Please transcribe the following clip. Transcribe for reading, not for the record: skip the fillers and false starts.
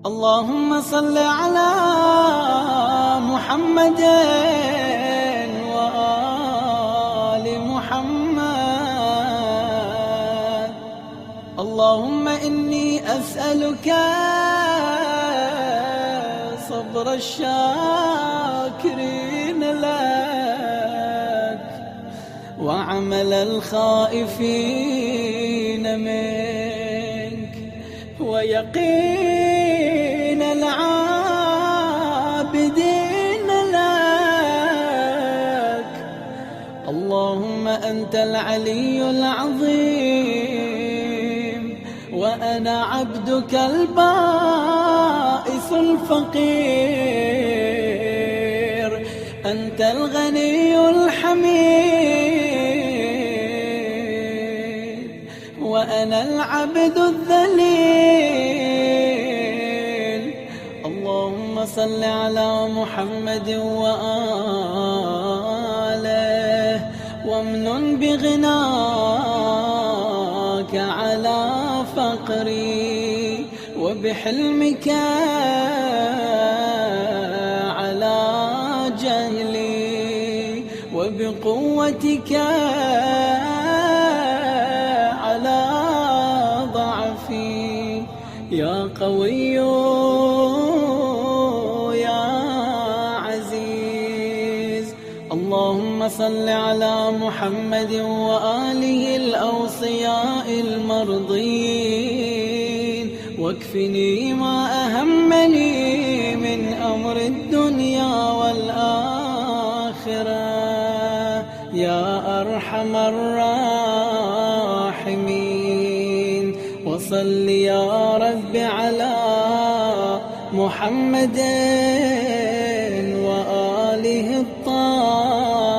اللهم صل على محمد وآل محمد. اللهم إني أسألك صبر الشاكرين لك وعمل الخائفين منك ويقين العابدين لك. اللهم أنت العلي العظيم وأنا عبدك البائس الفقير. أنت الغني الحميد وأنا العبد الذليل. اللهم صل على محمد وآله وامنن بغناك على فقري وبحلمك على جهلي وبقوتك على ضعفي. يا قوي يا عزيز. اللهم صل على محمد وآله الأوصياء المرضين واكفني ما أهمني من أمر الدنيا والآخرة يا أرحم الراحمين. وصل يا رب على محمد وآله الطاهرين.